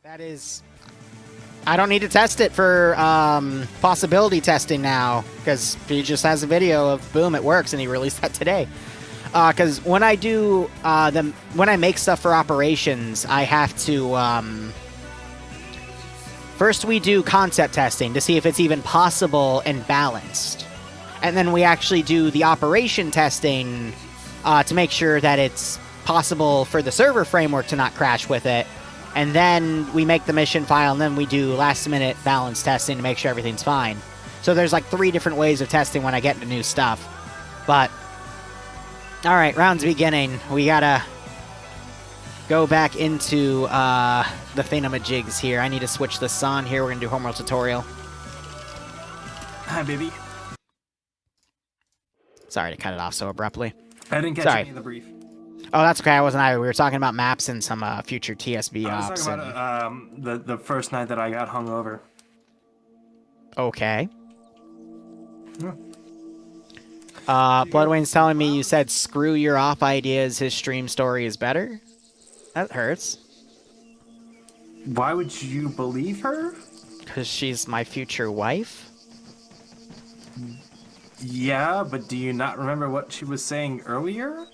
That is... I don't need to test it for possibility testing now, because he just has a video of, boom, it works, and he released that today. Because when I do, when I make stuff for operations, I have to... first we do concept testing to see if it's even possible and balanced. And then we actually do the operation testing to make sure that it's possible for the server framework to not crash with it. And then we make the mission file, and then we do last-minute balance testing to make sure everything's fine. So there's like 3 different ways of testing when I get into new stuff. But, alright, round's beginning. We gotta go back into the thingamajigs here. I need to switch this on here. We're gonna do homeworld tutorial. Hi, baby. Sorry to cut it off so abruptly. I didn't catch any of the brief. Oh, that's okay. I wasn't either. We were talking about maps and some future TSB ops. I was talking about the first night that I got hungover. Okay. Bloodwayne's telling me you said screw your op ideas. His stream story is better. That hurts. Why would you believe her? Because she's my future wife. Yeah, but do you not remember what she was saying earlier?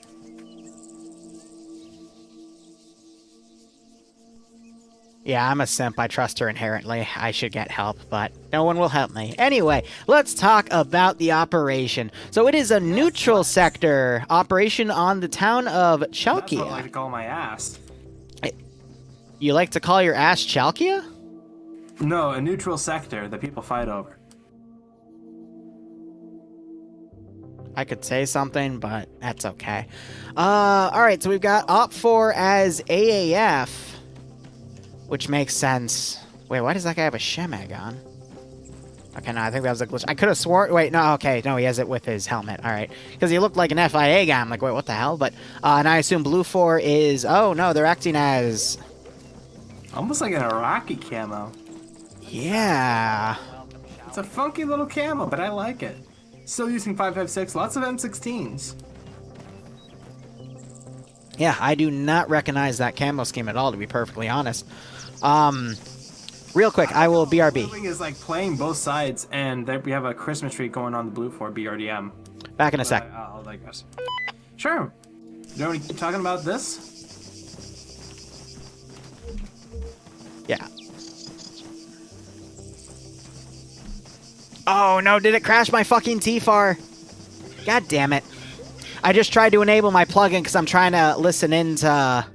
Yeah, I'm a simp. I trust her inherently. I should get help, but no one will help me. Anyway, let's talk about the operation. So it is a neutral sector operation on the town of Chalkia. That's what I like to call my ass. You like to call your ass Chalkia? No, a neutral sector that people fight over. I could say something, but that's okay. Alright, so we've got OPFOR as AAF. Which makes sense. Wait, why does that guy have a Shemag on? Okay, no, I think that was a glitch. I could have sworn... Wait, no, okay. No, he has it with his helmet. All right. Because he looked like an FIA guy. I'm like, wait, what the hell? But, and I assume BLUFOR is... Oh, no, they're acting as... Almost like an Iraqi camo. Yeah. It's a funky little camo, but I like it. Still using 5.56, lots of M16s. Yeah, I do not recognize that camo scheme at all, to be perfectly honest. Real quick, I will BRB. The thing is like playing both sides, and we have a Christmas tree going on the BLUFOR BRDM. Back in a sec. I'll digress. Sure. You want to keep talking about this? Yeah. Oh no, did it crash my fucking TFAR? God damn it. I just tried to enable my plugin because I'm trying to listen into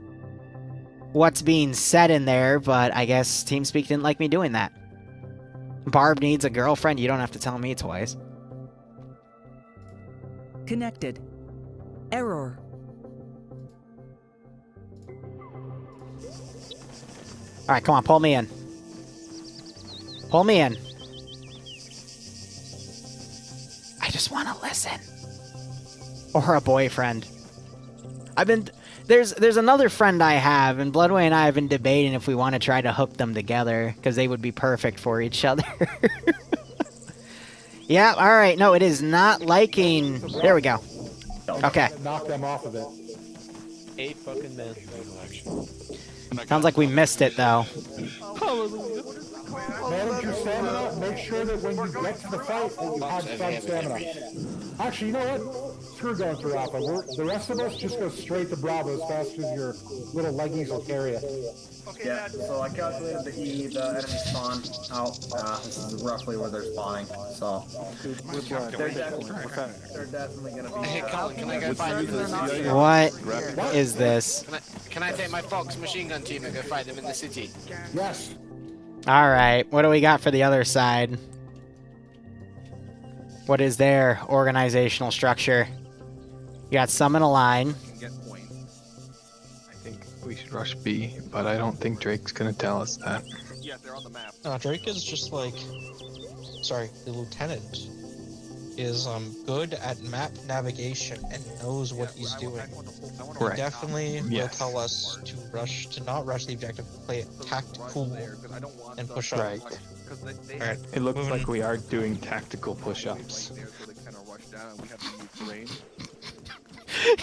what's being said in there, but I guess TeamSpeak didn't like me doing that. Barb needs a girlfriend. You don't have to tell me twice. Connected. Error. Alright, come on, pull me in. Pull me in. I just want to listen. Or a boyfriend. There's another friend I have, and Bloodway and I have been debating if we want to try to hook them together, because they would be perfect for each other. Yeah, alright, no, it is not liking... There we go. Okay. Knock them off of it. 8 fucking men. Sounds like we missed it, though. Manage your stamina. Make sure that when you get to the fight, that you have some stamina. Actually, you know what? Screw going through Alpha. The rest of us just go straight to Bravo as fast as your little leggies will carry you. Yeah, so I calculated the enemy spawn out. This is roughly where they're spawning. So they're definitely gonna be. Hey, Colin, can I go find them? What is this? Can I take my Fox machine gun team and go fight them in the city? Yes. Alright, what do we got for the other side? What is their organizational structure? You got some in a line. Get point. I think we should rush B, but I don't think Drake's gonna tell us that. Yeah, they're on the map. Drake is just like... Sorry, the lieutenant is good at map navigation and knows what he's doing. He definitely will tell us to not rush the objective, play it tactical, and push up. Right. Alright, it looks like we are doing tactical push-ups.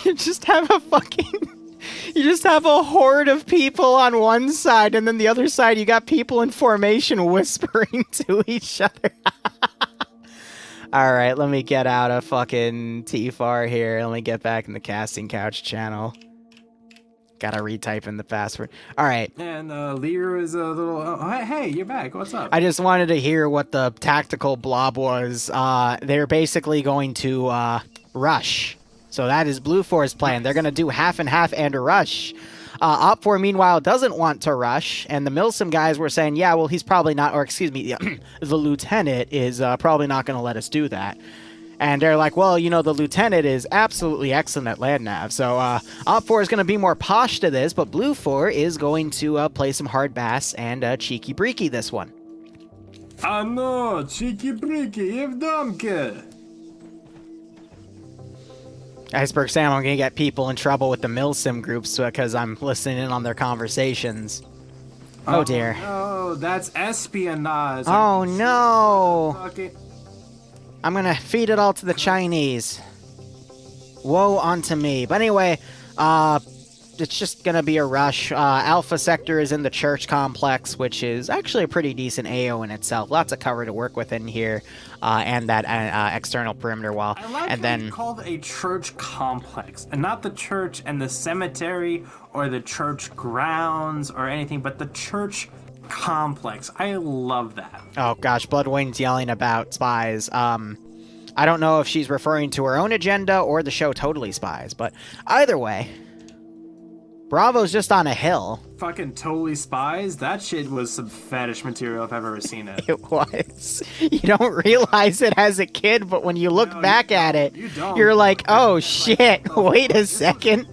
You just have a fucking... You just have a horde of people on one side, and then the other side you got people in formation whispering to each other. Alright, let me get out of fucking TFAR here. Let me get back in the casting couch channel. Gotta retype in the password. Alright. And Liru is a little... Oh, hey, you're back. What's up? I just wanted to hear what the tactical blob was. They're basically going to rush. So that is BLUFOR's plan. They're going to do half and half and a rush. OPFOR, meanwhile, doesn't want to rush, and the Milsim guys were saying, yeah, well, he's probably not, or excuse me, the lieutenant is probably not going to let us do that. And they're like, well, you know, the lieutenant is absolutely excellent at land nav, so OPFOR is going to be more posh to this, but BLUFOR is going to play some hard bass and cheeky breeky this one. Ah no, cheeky breeky, Evdomke. Iceberg Sam, I'm going to get people in trouble with the Milsim groups because I'm listening in on their conversations. Oh, dear. Oh, that's espionage. Oh, no. I'm going to feed it all to the Chinese. Woe unto me. But anyway, it's just going to be a rush. Alpha Sector is in the church complex, which is actually a pretty decent AO in itself. Lots of cover to work with in here, and that external perimeter wall. I like and how then you called it a church complex, and not the church and the cemetery or the church grounds or anything, but the church complex. I love that. Oh gosh, Bloodwing's yelling about spies. I don't know if she's referring to her own agenda or the show Totally Spies, but either way, Bravo's just on a hill. Fucking Totally Spies? That shit was some fetish material if I've ever seen it. It was. You don't realize it as a kid, but when you look back at it, you're like, oh shit, wait a second.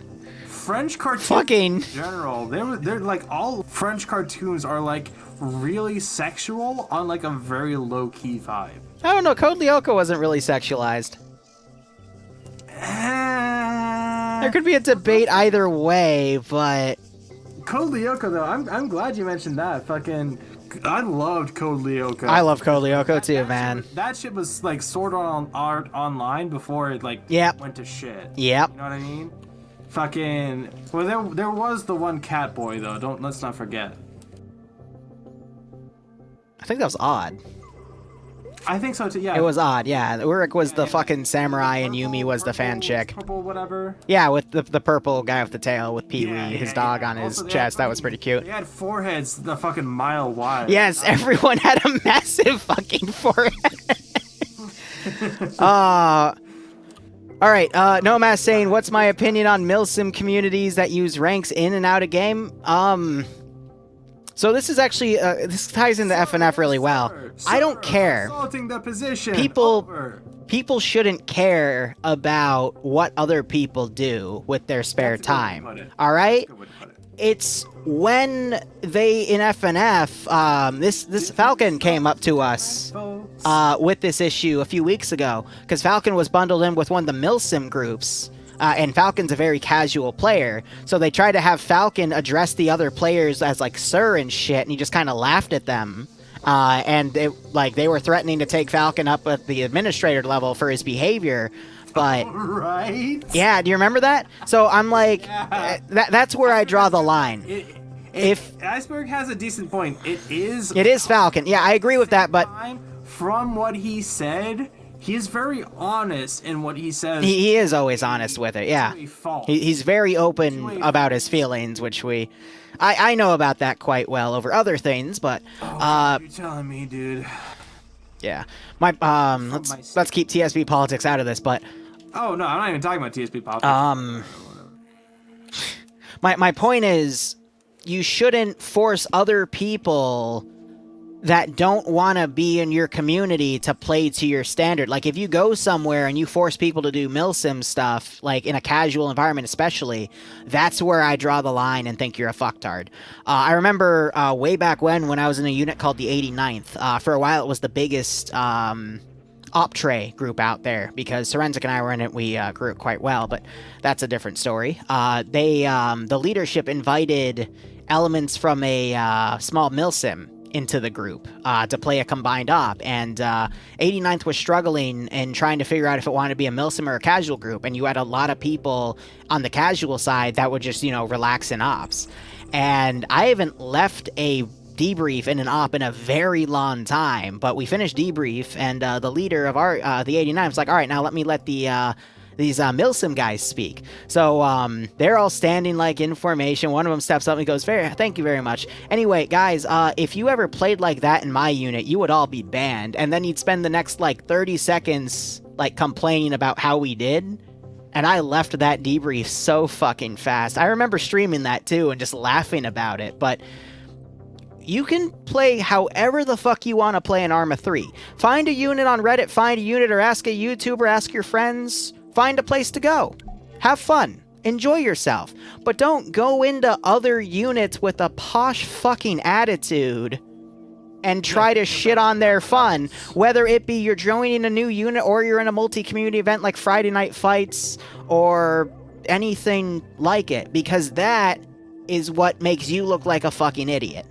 French cartoons Fucking in general, they're like, all French cartoons are like really sexual on like a very low-key vibe. I don't know, Code Lyoko wasn't really sexualized. There could be a debate either way, but Code Lyoko though, I'm glad you mentioned that. Fucking, I loved Code Lyoko. I love Code Lyoko too, man. That shit was like Sword Art Online before it like went to shit. Yep. You know what I mean? Fucking, well, there was the one cat boy though. Let's not forget. I think that was Odd. I think so too. Yeah. It was Odd. Yeah, Uruk was the fucking samurai, and Yumi was the fan chick. Purple, whatever. Yeah, with the purple guy with the tail with Pee-wee, his dog on his chest. That was pretty cute. They had foreheads the fucking mile wide. Yes, everyone had a massive fucking forehead. Alright, Nomad's saying, what's my opinion on Milsim communities that use ranks in and out of game? So this is actually, this ties into FNF really well. I don't care. Assaulting the position. People shouldn't care about what other people do with their spare time. Alright? It's when they, in FNF, this Falcon came up to us with this issue a few weeks ago, because Falcon was bundled in with one of the Milsim groups, and Falcon's a very casual player, so they tried to have Falcon address the other players as, like, sir and shit, and he just kind of laughed at them. And they were threatening to take Falcon up at the administrator level for his behavior, but... Right? Yeah, do you remember that? So I'm like, that's where I draw the line. If Iceberg has a decent point, it is Falcon. Yeah, I agree with that, but... From what he said... He's very honest in what he says. He is always honest with it, yeah. He's very open about his feelings, which I know about that quite well over other things, but... you're telling me, dude. Yeah. Let's keep TSP politics out of this, but... Oh, no, I'm not even talking about TSP politics. My point is, you shouldn't force other people that don't want to be in your community to play to your standard. Like, if you go somewhere and you force people to do Milsim stuff, like in a casual environment especially, that's where I draw the line and think you're a fucktard. I remember way back when I was in a unit called the 89th. For a while, it was the biggest Optre group out there, because Sorensic and I were in it. We grew it quite well, but that's a different story. The leadership invited elements from a small Milsim into the group to play a combined op, and 89th was struggling and trying to figure out if it wanted to be a milsim or a casual group, and you had a lot of people on the casual side that would just, you know, relax in ops. And I haven't left a debrief in an op in a very long time, but we finished debrief, and the leader of our the 89 was like, all right, now let me let the these milsim guys speak. So they're all standing like in formation. One of them steps up and goes, thank you very much. Anyway, guys, if you ever played like that in my unit, you would all be banned, and then you'd spend the next like 30 seconds like complaining about how we did. And I left that debrief so fucking fast. I remember streaming that too and just laughing about it. But you can play however the fuck you want to play in Arma 3. Find a unit on Reddit, find a unit, or ask a YouTuber, ask your friends. Find a place to go. Have fun. Enjoy yourself. But don't go into other units with a posh fucking attitude and try to shit on their fun, whether it be you're joining a new unit or you're in a multi-community event like Friday Night Fights or anything like it, because that is what makes you look like a fucking idiot.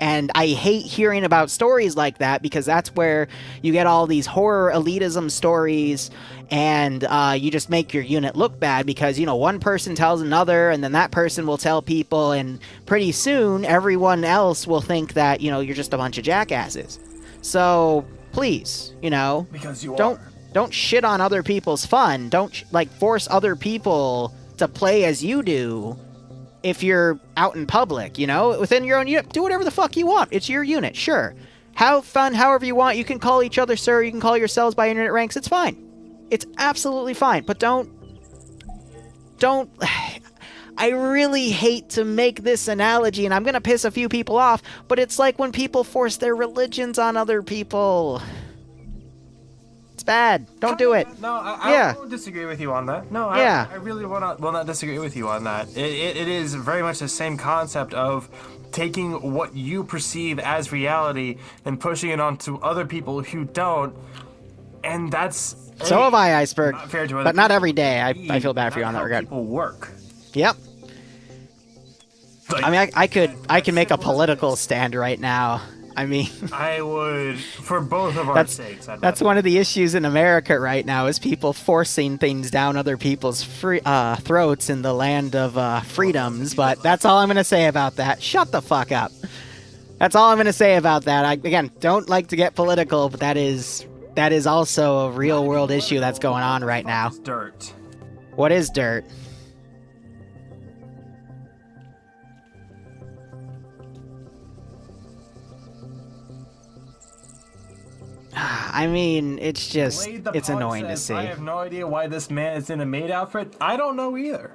And I hate hearing about stories like that, because that's where you get all these horror elitism stories, and you just make your unit look bad because, you know, one person tells another, and then that person will tell people, and pretty soon everyone else will think that, you know, you're just a bunch of jackasses. So please, you know, Because you don't shit on other people's fun. Don't like force other people to play as you do. If you're out in public, you know, within your own unit, do whatever the fuck you want. It's your unit, sure. Have fun however you want. You can call each other sir. You can call yourselves by internet ranks. It's fine. It's absolutely fine. But don't... I really hate to make this analogy, and I'm going to piss a few people off, but it's like when people force their religions on other people. It's bad. Don't do it. No, I won't disagree with you on that. No, Yeah. I really will not disagree with you on that. It is very much the same concept of taking what you perceive as reality and pushing it onto other people who don't, and that's... So have I, Iceberg. Not fair to other but not people. every day. I feel bad for you on that regard. People work. Yep. Like, I mean, I can make a political stand right now. I mean, I would, for both of our sakes. That's one of the issues in America right now, is people forcing things down other people's throats in the land of freedoms. But that's all I'm going to say about that. Shut the fuck up. That's all I'm going to say about that. Again, don't like to get political, but that is also a real world issue that's going on right now. Dirt. What is dirt? I mean, it's just, it's annoying to see. I have no idea why this man is in a maid outfit. I don't know either.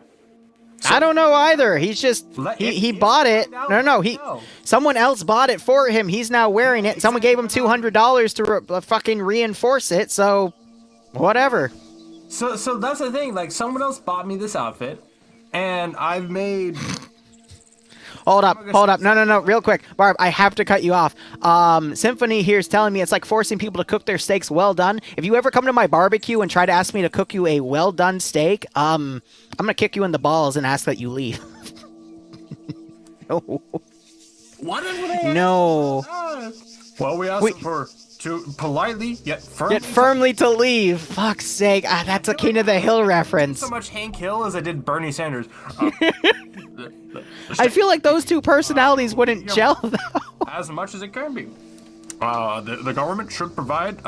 I don't know either. He's just, he bought it. No, someone else bought it for him. He's now wearing it. Someone gave him $200 to fucking reinforce it, so whatever. So that's the thing. Like, someone else bought me this outfit, and I've made... Hold up. No, real quick. Barb, I have to cut you off. Symphony here is telling me it's like forcing people to cook their steaks well done. If you ever come to my barbecue and try to ask me to cook you a well done steak, I'm going to kick you in the balls and ask that you leave. No. No. Well, we asked for to politely yet firmly to leave. Fuck's sake. That's a King of the Hill reference. So much Hank Hill as I did Bernie Sanders. I feel like those two personalities wouldn't gel, though. As much as it can be. The government should provide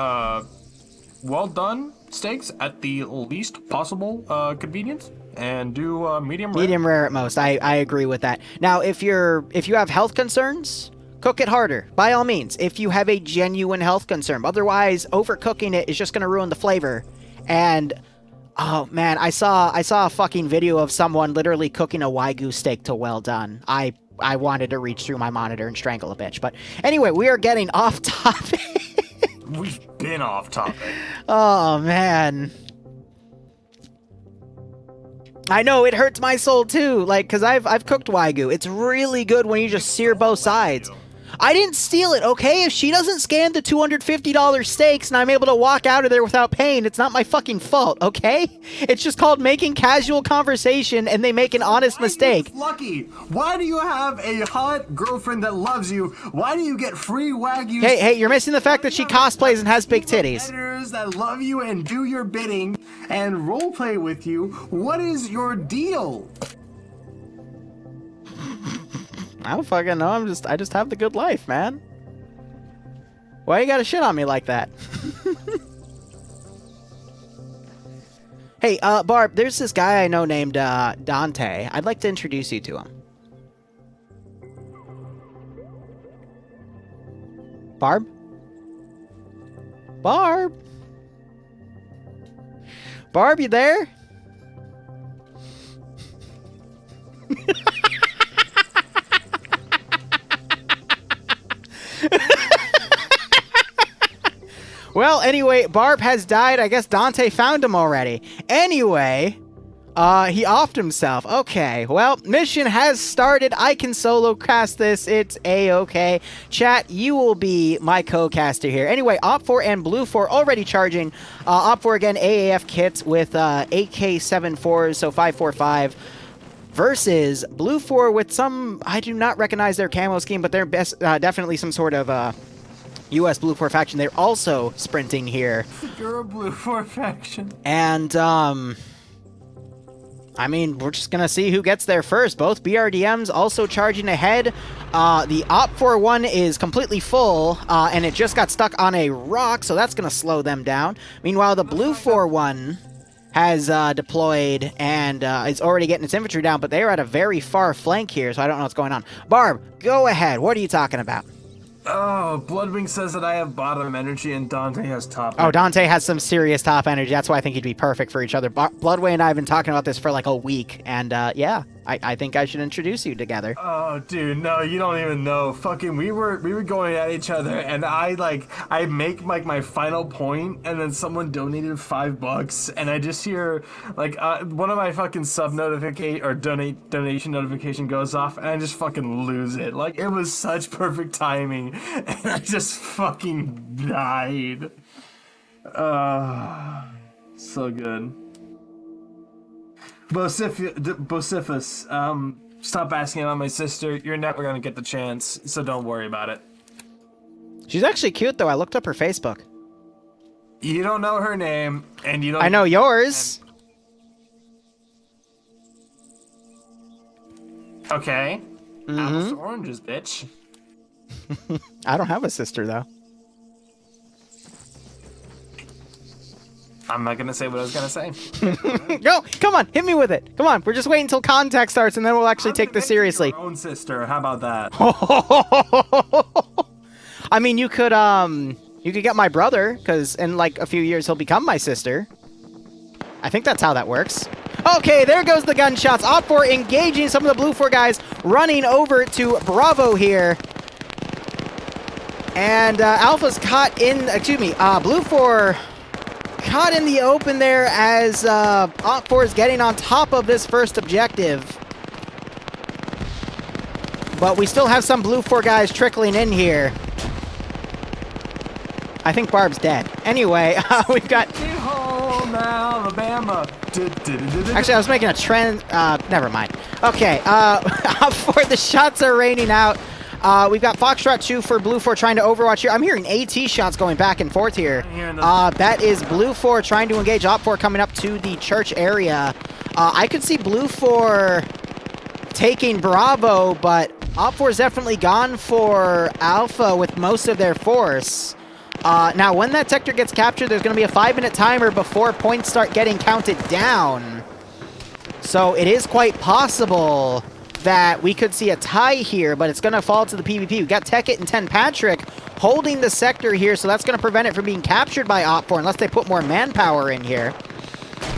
well-done steaks at the least possible convenience, and do medium rare. Medium rare at most. I agree with that. Now, if you have health concerns, cook it harder, by all means, if you have a genuine health concern. Otherwise, overcooking it is just going to ruin the flavor. And... oh, man, I saw a fucking video of someone literally cooking a Wagyu steak to well done. I wanted to reach through my monitor and strangle a bitch. But anyway, we are getting off topic. We've been off topic. Oh, man. I know, it hurts my soul, too. Like, because I've cooked Wagyu. It's really good when you just sear both sides. I didn't steal it, okay? If she doesn't scan the $250 stakes and I'm able to walk out of there without paying, it's not my fucking fault, okay? It's just called making casual conversation and they make an honest mistake. Lucky. Why do you have a hot girlfriend that loves you? Why do you get free Wagyu? Hey, you're missing the fact that she cosplays and has big titties. Editors that love you and do your bidding and roleplay with you. What is your deal? I don't fucking know. I just have the good life, man. Why you gotta shit on me like that? Hey, Barb, there's this guy I know named Dante. I'd like to introduce you to him. Barb? Barb? Barb, you there? Well, anyway, Barb has died. I guess Dante found him already. Anyway, he offed himself. Okay, well, mission has started. I can solo cast this. It's A-okay. Chat, you will be my co-caster here. Anyway, OPFOR and BLUFOR already charging. OPFOR, again, AAF kits with 8K74s, so 545. Versus BLUFOR with some, I do not recognize their camo scheme, but they're definitely some sort of US BLUFOR faction. They're also sprinting here. You're a BLUFOR faction. And, I mean, we're just gonna see who gets there first. Both BRDMs also charging ahead. The OPFOR one is completely full, and it just got stuck on a rock, so that's gonna slow them down. Meanwhile, the BLUFOR one has deployed and is already getting its infantry down, but they're at a very far flank here, so I don't know what's going on. Barb, go ahead. What are you talking about? Oh, Bloodwing says that I have bottom energy and Dante has top energy. Oh, Dante has some serious top energy. That's why I think he'd be perfect for each other. Bloodway and I have been talking about this for like a week, and yeah, I think I should introduce you together. Oh, dude, no, you don't even know. Fucking, we were going at each other, and I make like my final point, and then someone donated $5, and I just hear like one of my fucking sub notification or donation notification goes off, and I just fucking lose it. Like, it was such perfect timing, and I just fucking died. So good. Bocephus, stop asking about my sister. You're never gonna get the chance, so don't worry about it. She's actually cute, though. I looked up her Facebook. You don't know her name, and you don't... I know yours. Okay. Apples to oranges, bitch. I don't have a sister, though. I'm not gonna say what I was gonna say. Go! Come on, hit me with it. Come on, we're just waiting until contact starts, and then we'll actually take this seriously. Your own sister. How about that? I mean, you could get my brother, because in like a few years he'll become my sister. I think that's how that works. Okay, there goes the gunshots. OPFOR engaging some of the BLUFOR guys, running over to Bravo here. And Alpha's caught in, BLUFOR caught in the open there as OPFOR is getting on top of this first objective. But we still have some BLUFOR guys trickling in here. I think Barb's dead. Anyway, we've got... Home, Alabama. Actually, I was making a trend... never mind. Okay, OPFOR, the shots are raining out. We've got Foxtrot 2 for BLUFOR trying to overwatch here. I'm hearing AT shots going back and forth here. That is BLUFOR trying to engage OPFOR coming up to the church area. I could see BLUFOR taking Bravo, but OPFOR's definitely gone for Alpha with most of their force. Now, when that sector gets captured, there's going to be a 5-minute timer before points start getting counted down. So it is quite possible that we could see a tie here, but it's going to fall to the PvP. We've got Tekit and Ten Patrick holding the sector here, so that's going to prevent it from being captured by OPFOR unless they put more manpower in here.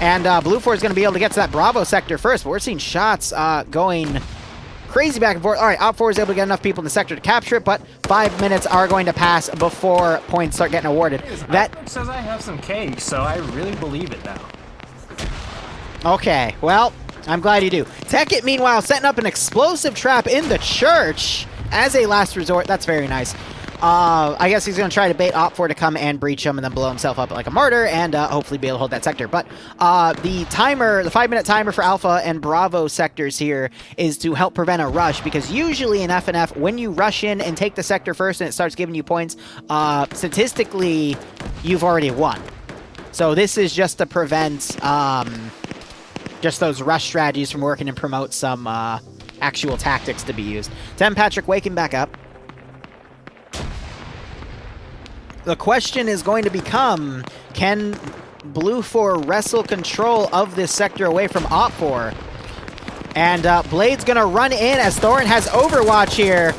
And BLUFOR is going to be able to get to that Bravo sector first, but we're seeing shots going crazy back and forth. All right, OPFOR is able to get enough people in the sector to capture it, but 5 minutes are going to pass before points start getting awarded. That says I have some cake, so I really believe it now. Okay, well, I'm glad you do. Tekit, meanwhile, setting up an explosive trap in the church. as a last resort. That's very nice. I guess he's going to try to bait OPFOR to come and breach him and then blow himself up like a martyr and hopefully be able to hold that sector. But the 5-minute timer for Alpha and Bravo sectors here is to help prevent a rush, because usually in FNF, when you rush in and take the sector first and it starts giving you points, statistically, you've already won. So this is just to prevent just those rush strategies from working and promote some actual tactics to be used. Tim Patrick waking back up. The question is going to become, can BLUFOR wrestle control of this sector away from OPFOR? And Blade's going to run in as Thorin has Overwatch here.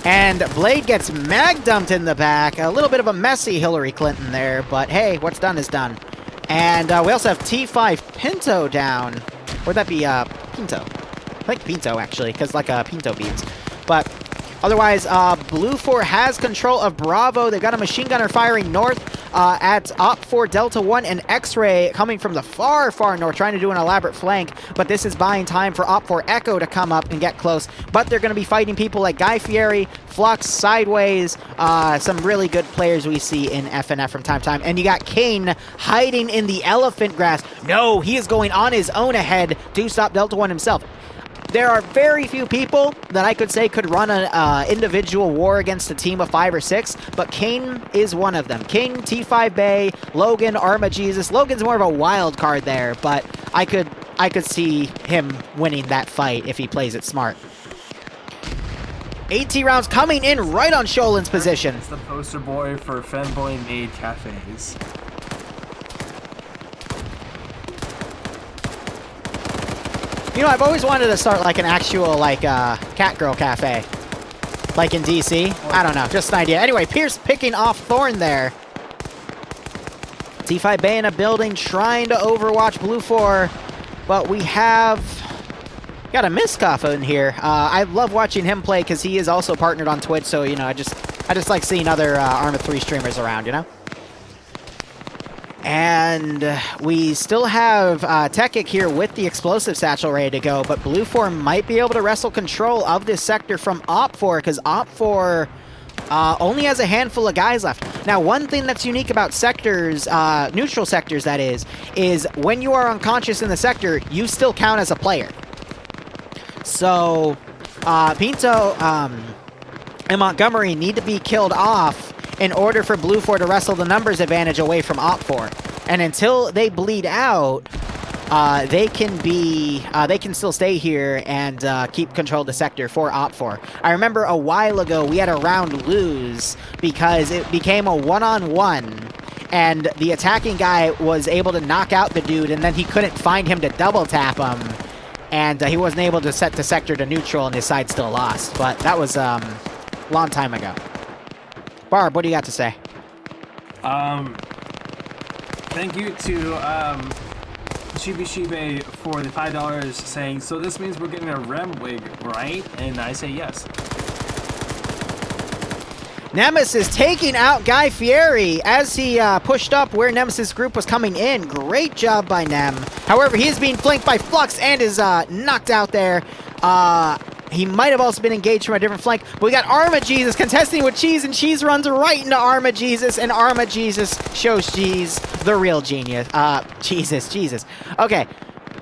And Blade gets mag dumped in the back. A little bit of a messy Hillary Clinton there, but hey, what's done is done. And we also have T5 Pinto down. Would that be Pinto? I think Pinto, actually, because like Pinto beans. But otherwise, BLUFOR has control of Bravo. They've got a machine gunner firing north at OPFOR Delta 1 and X-Ray coming from the far, far north, trying to do an elaborate flank. But this is buying time for OPFOR Echo to come up and get close. But they're going to be fighting people like Guy Fieri, Flux, Sideways, some really good players we see in FNF from time to time. And you got Kane hiding in the elephant grass. No, he is going on his own ahead to stop Delta 1 himself. There are very few people that I could say could run an individual war against a team of 5 or 6, but Kane is one of them. Kane, T5 Bay, Logan, Arma Jesus. Logan's more of a wild card there, but I could see him winning that fight if he plays it smart. 80 rounds coming in right on Sholin's position. It's the poster boy for femboy made cafes. You know, I've always wanted to start like an actual like cat girl cafe, like in DC. I don't know, just an idea. Anyway, Pierce picking off Thorn there. T5 Bay in a building trying to overwatch BLUFOR, but we have got a Miskoff in here. I love watching him play because he is also partnered on Twitch, so you know, I just like seeing other Arma 3 streamers around, you know. And we still have Tekik here with the explosive satchel ready to go, but BLUFOR might be able to wrestle control of this sector from OPFOR, because OPFOR only has a handful of guys left. Now, one thing that's unique about sectors, neutral sectors that is when you are unconscious in the sector, you still count as a player. So, Pinto and Montgomery need to be killed off in order for BLUFOR to wrestle the numbers advantage away from OPFOR. And until they bleed out, they can still stay here and keep control of the sector for OPFOR. I remember a while ago we had a round lose because it became a one-on-one, and the attacking guy was able to knock out the dude, and then he couldn't find him to double tap him, and he wasn't able to set the sector to neutral, and his side still lost. But that was a long time ago. Barb, what do you got to say? Thank you to Shibe for the $5 saying, so this means we're getting a REM wig, right? And I say yes. Nemesis taking out Guy Fieri as he pushed up where Nemesis group was coming in. Great job by Nem. However, he is being flanked by Flux and is knocked out there. He might have also been engaged from a different flank. But we got Arma Jesus contesting with Cheese, and Cheese runs right into Arma Jesus, and Arma Jesus shows Cheese the real genius. Jesus. Okay.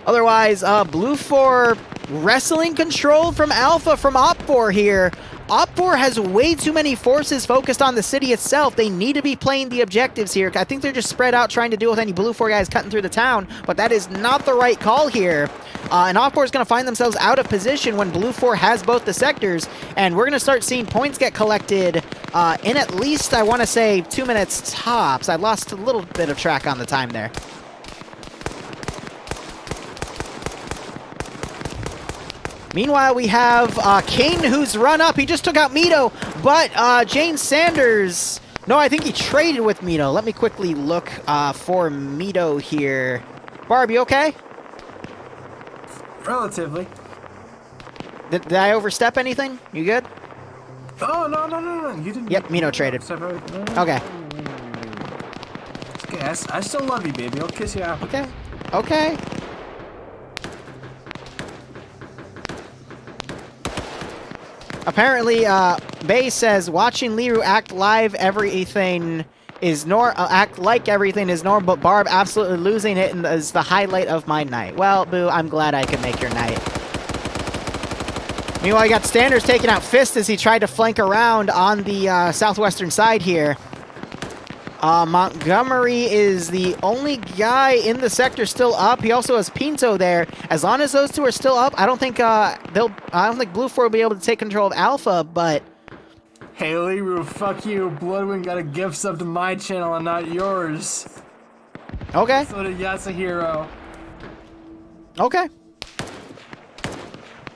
Otherwise, BLUFOR wrestling control from Alpha from OPFOR here. OPFOR has way too many forces focused on the city itself. They need to be playing the objectives here. I think they're just spread out trying to deal with any BLUFOR guys cutting through the town, but that is not the right call here. And OPFOR is going to find themselves out of position when BLUFOR has both the sectors, and we're going to start seeing points get collected in at least, I want to say, 2 minutes tops. I lost a little bit of track on the time there. Meanwhile, we have Kane, who's run up. He just took out Mito, but Jane Sanders... No, I think he traded with Mito. Let me quickly look for Mito here. Barb, you okay? Relatively. Did I overstep anything? You good? Oh, no. You didn't... Yep, Mito traded. Okay. Okay, I still love you, baby. I'll kiss you out. Okay. Apparently, Bay says, watching Liru act like everything is normal, but Barb absolutely losing it is the highlight of my night. Well, Boo, I'm glad I could make your night. Meanwhile, you got Standards taking out Fist as he tried to flank around on the southwestern side here. Montgomery is the only guy in the sector still up. He also has Pinto there. As long as those two are still up, I don't think BLUFOR will be able to take control of Alpha, but Hey Liru, fuck you. Bloodwind got a gift sub to my channel and not yours. okay. So did Yasuhiro. Okay.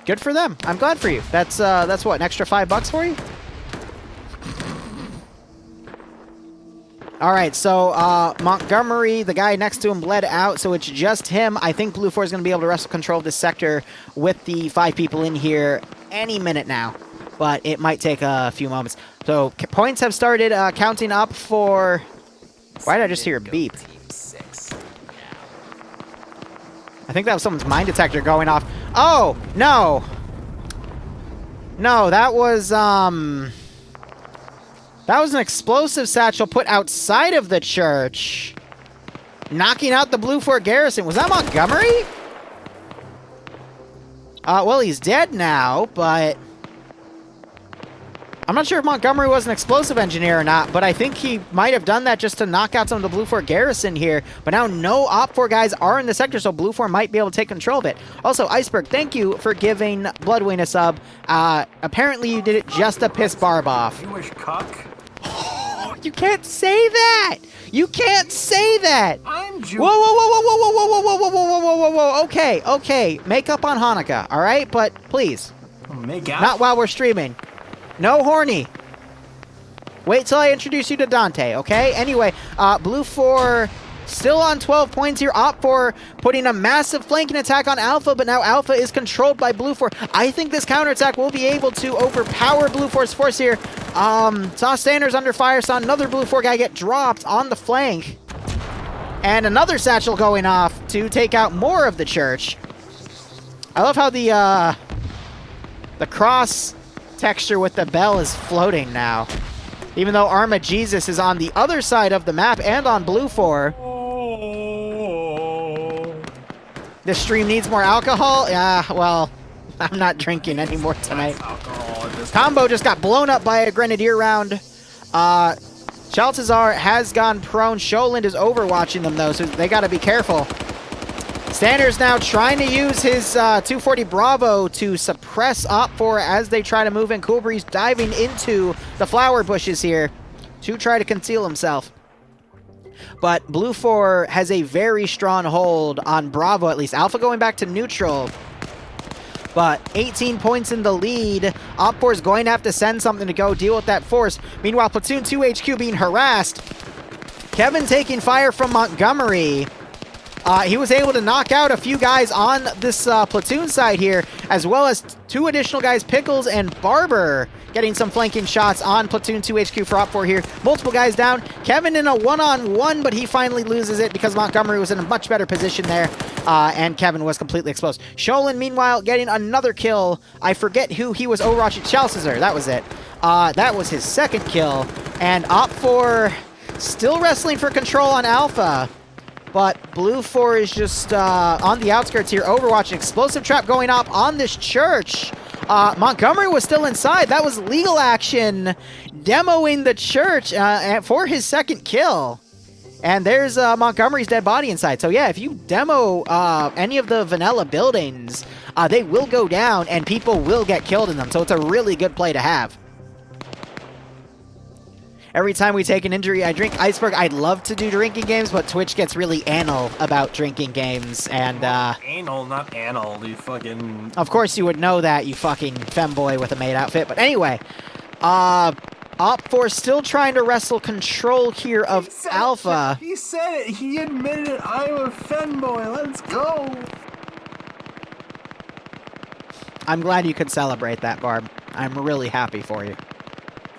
Good for them. I'm glad for you. That's what, an extra $5 for you? All right, so Montgomery, the guy next to him, bled out, so it's just him. I think BLUFOR is going to be able to wrestle control of this sector with the 5 people in here any minute now, but it might take a few moments. So points have started counting up for... Why did I just hear a beep? I think that was someone's mine detector going off. Oh, no. No, that was an explosive satchel put outside of the church, knocking out the BLUFOR garrison. Was that Montgomery? Well, he's dead now, but I'm not sure if Montgomery was an explosive engineer or not, but I think he might have done that just to knock out some of the BLUFOR garrison here. But now no OPFOR guys are in the sector, so BLUFOR might be able to take control of it. Also, Iceberg, thank you for giving Bloodwing a sub. Apparently you did it just to piss Barb off. You wish cuck? You can't say that! You can't say that! I'm Jew. Whoa, whoa, whoa, whoa, whoa, whoa, whoa, whoa, whoa, whoa, whoa, whoa, whoa, okay, okay. Make up on Hanukkah, alright? But please. Make out? Not while we're streaming. No horny. Wait till I introduce you to Dante, okay? Anyway, BLUFOR still on 12 points here. OPFOR putting a massive flanking attack on Alpha, but now Alpha is controlled by BLUFOR. I think this counterattack will be able to overpower BLUFOR's force here. Saw Sanders under fire, saw another BLUFOR guy get dropped on the flank. And another satchel going off to take out more of the church. I love how the cross texture with the bell is floating now. Even though Arma Jesus is on the other side of the map and on BLUFOR. This stream needs more alcohol? Yeah, well, I'm not drinking anymore tonight. Combo just got blown up by a grenadier round. Chaltazar has gone prone. Sholand is overwatching them though, so they gotta be careful. Sanders now trying to use his 240 Bravo to suppress OPFOR as they try to move in. Cool Breeze diving into the flower bushes here to try to conceal himself. But BLUFOR has a very strong hold on Bravo, at least. Alpha going back to neutral. But 18 points in the lead. OPFOR is going to have to send something to go deal with that force. Meanwhile, Platoon 2 HQ being harassed. Kevin taking fire from Montgomery. He was able to knock out a few guys on this platoon side here, as well as 2 additional guys, Pickles and Barber, getting some flanking shots on Platoon 2 HQ for OPFOR here. Multiple guys down. Kevin in a one-on-one, but he finally loses it because Montgomery was in a much better position there, and Kevin was completely exposed. Sholan, meanwhile, getting another kill. I forget who he was overwatching. Chalcazar, that was it. That was his second kill, and OPFOR still wrestling for control on Alpha. But BLUFOR is just on the outskirts here, overwatching. Explosive trap going up on this church. Montgomery was still inside. That was legal action, demoing the church for his second kill. And there's Montgomery's dead body inside. So yeah, if you demo any of the vanilla buildings, they will go down and people will get killed in them. So it's a really good play to have. Every time we take an injury, I drink. Iceberg, I'd love to do drinking games, but Twitch gets really anal about drinking games, and, Anal, not anal, you fucking... Of course you would know that, you fucking femboy with a maid outfit, but anyway. OPFOR still trying to wrestle control here of Alpha. He said it! He admitted it! I'm a femboy, let's go! I'm glad you could celebrate that, Barb. I'm really happy for you.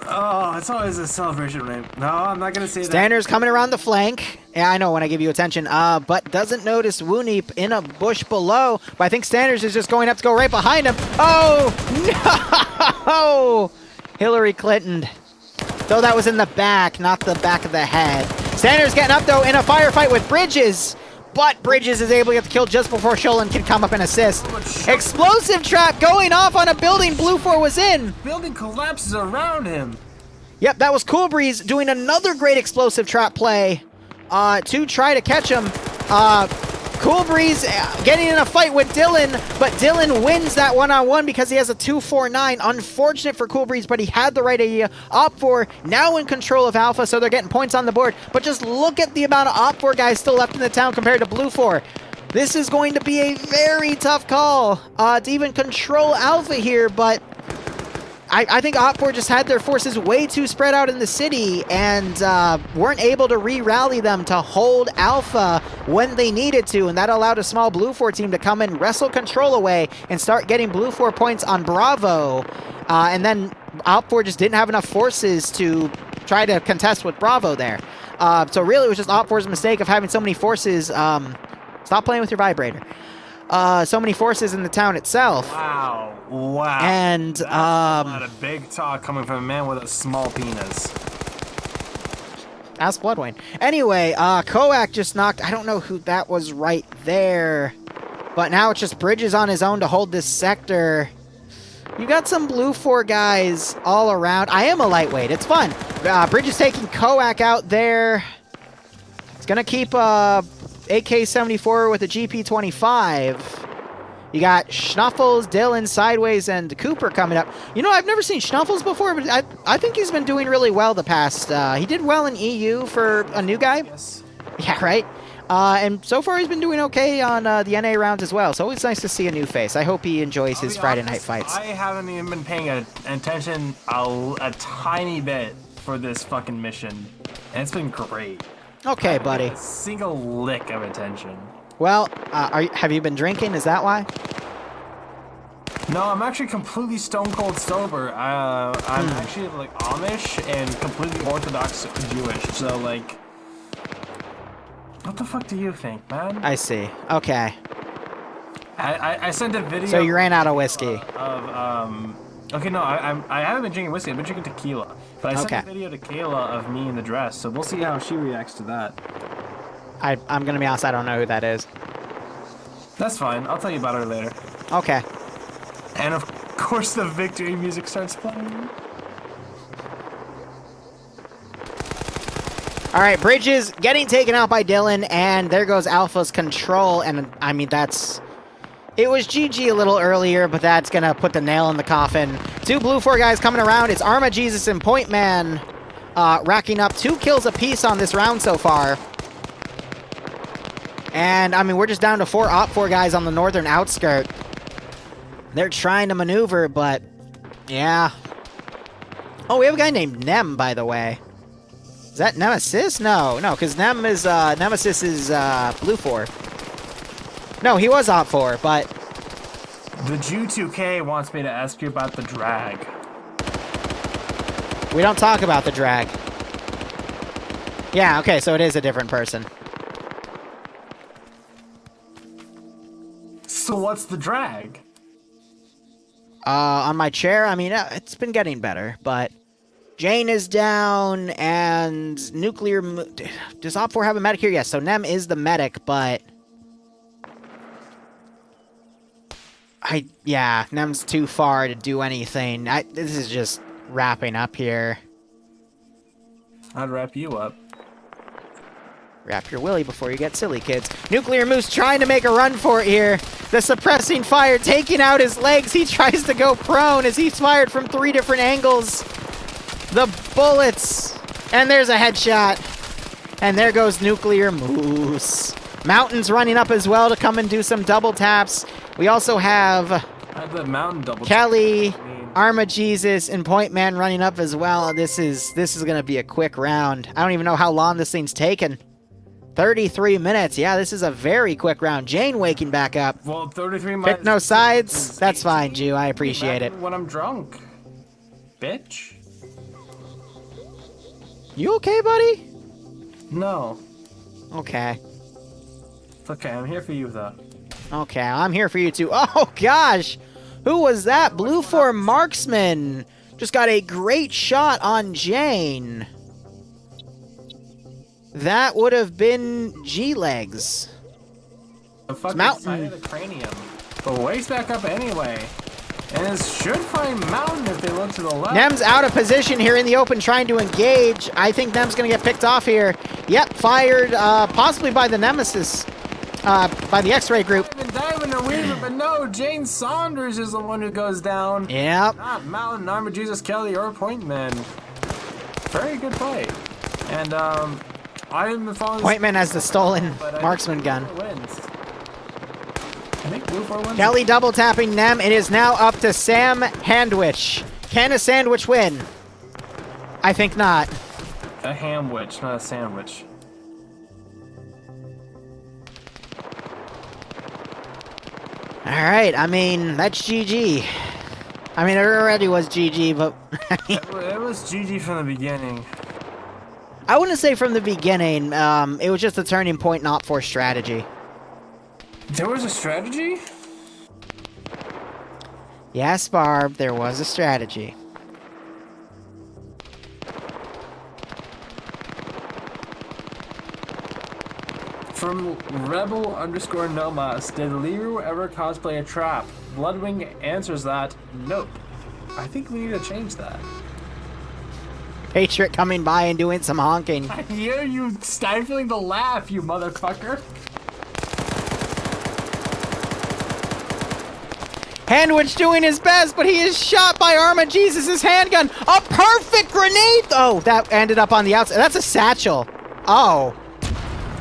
Oh, it's always a celebration name. No, I'm not gonna say that. Stander's coming around the flank. Yeah, I know when I give you attention. But doesn't notice Wooneep in a bush below. But I think Standers is just going up to go right behind him. Oh, no! Hillary Clinton. Though that was in the back, not the back of the head. Standers getting up, though, in a firefight with Bridges. But Bridges is able to get the kill just before Sholin can come up and assist. Explosive trap going off on a building BLUFOR was in. Building collapses around him. Yep, that was Cool Breeze doing another great explosive trap play to try to catch him. Cool Breeze getting in a fight with Dylan, but Dylan wins that one-on-one because he has a 249. Unfortunate for Cool Breeze, but he had the right idea. OPFOR now in control of Alpha, so they're getting points on the board. But just look at the amount of OPFOR guys still left in the town compared to BLUFOR. This is going to be a very tough call to even control Alpha here, but I think OPFOR just had their forces way too spread out in the city and weren't able to re-rally them to hold Alpha when they needed to, and that allowed a small BLUFOR team to come in, wrestle control away, and start getting BLUFOR points on Bravo. And then OPFOR just didn't have enough forces to try to contest with Bravo there. So really it was just OPFOR's mistake of having so many forces. Stop playing with your vibrator. So many forces in the town itself. Wow. Wow. And, That's a lot of big talk coming from a man with a small penis. Ask Bloodwayne. Anyway, Koak just knocked, I don't know who that was right there, but now it's just Bridges on his own to hold this sector. You got some BLUFOR guys all around. I am a lightweight, it's fun. Bridges taking Koak out there. It's gonna keep, AK-74 with a GP-25. You got Schnuffles, Dylan, Sideways, and Cooper coming up. You know, I've never seen Schnuffles before, but I think he's been doing really well the past. He did well in EU for a new guy. Yes. Yeah, right? And so far he's been doing okay on the NA rounds as well. So it's nice to see a new face. I hope he enjoys his Friday night fights. I haven't even been paying attention a tiny bit for this fucking mission. And it's been great. Okay, buddy. A single lick of attention. Well, have you been drinking? Is that why? No, I'm actually completely stone cold sober. I'm actually like Amish and completely Orthodox Jewish. So like, what the fuck do you think, man? I see. Okay. I sent a video. So you ran out of whiskey. Okay, no, I haven't been drinking whiskey. I've been drinking tequila. But I sent a video to Kayla of me in the dress, so we'll see how she reacts to that. I'm gonna be honest, I don't know who that is. That's fine. I'll tell you about her later. Okay. And of course the victory music starts playing. Alright, Bridges getting taken out by Dylan, and there goes Alpha's control, and I mean, it was GG a little earlier, but that's gonna put the nail in the coffin. Two BLUFOR guys coming around. It's Arma Jesus and Point Man racking up 2 kills apiece on this round so far. And, I mean, we're just down to 4 OPFOR guys on the northern outskirt. They're trying to maneuver, but, yeah. Oh, we have a guy named Nem, by the way. Is that Nemesis? No, because Nemesis is BLUFOR. No, he was OPFOR, but... The Jew2K wants me to ask you about the drag. We don't talk about the drag. Yeah, okay, so it is a different person. So what's the drag? On my chair, I mean, it's been getting better, but... Jane is down, and Nuclear... Does OPFOR have a medic here? Yes, so Nem is the medic, but... Yeah, Nem's too far to do anything. This is just wrapping up here. I'd wrap you up. Wrap your willy before you get silly, kids. Nuclear Moose trying to make a run for it here. The suppressing fire taking out his legs. He tries to go prone as he's fired from 3 different angles. The bullets. And there's a headshot. And there goes Nuclear Moose. Mountain's running up as well to come and do some double taps. We also have the mountain double Kelly, Arma Jesus, and Point Man running up as well. This is gonna be a quick round. I don't even know how long this thing's taken. 33 minutes. Yeah, this is a very quick round. Jane waking back up. Well, 33 minutes. Pick no sides. That's fine, Jew. I appreciate it. When I'm drunk, bitch. You okay, buddy? No. Okay. It's okay, I'm here for you, though. Okay, I'm here for you too. Oh, gosh! Who was that? BLUFOR Marksman! Just got a great shot on Jane. That would have been G-Legs. The fucking Mountain. side of the cranium. But waist back up anyway. And it should find Mountain if they look to the left. Nem's out of position here in the open trying to engage. I think Nem's going to get picked off here. Yep, fired possibly by the Nemesis. By the X-Ray group. Diving and weaving, but no, Jane Saunders is the one who goes down. Yep. Not Mountain, Armor Jesus Kelly, or Pointman. Very good play. And I haven't been following Pointman has the stolen but I marksman think gun. BLUFOR wins. I think BLUFOR wins. Kelly double tapping Nem. It is now up to Sam Handwich. Can a sandwich win? I think not. A hamwich, not a sandwich. Alright, I mean, that's GG. I mean, it already was GG, but... It was GG from the beginning. I wouldn't say from the beginning. It was just a turning point, not for strategy. There was a strategy? Yes, Barb, there was a strategy. From Rebel_Nomas, did Liru ever cosplay a trap? Bloodwing answers that, nope. I think we need to change that. Patriot coming by and doing some honking. I hear you stifling the laugh, you motherfucker. Handwich doing his best, but he is shot by Arma Jesus' handgun. A perfect grenade! Oh, that ended up on the outside. That's a satchel. Oh.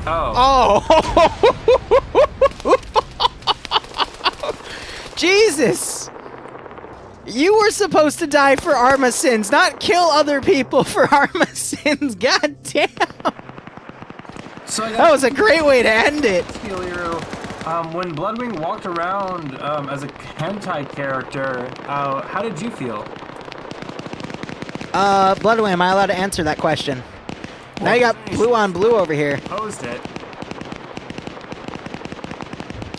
Oh. Oh. Jesus. You were supposed to die for Arma sins, not kill other people for Arma sins. God damn. So That was a great way to end it. Liru, when Bloodwing walked around as a hentai character, how did you feel? Bloodwing, am I allowed to answer that question? Now you got blue on blue over here. Posed it.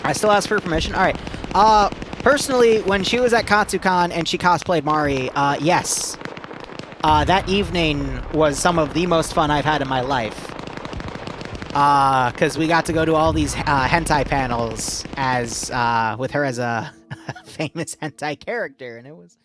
I still ask for permission? Alright. Personally, when she was at Katsucon and she cosplayed Mari, yes. That evening was some of the most fun I've had in my life. Because we got to go to all these hentai panels as with her as a famous hentai character, and it was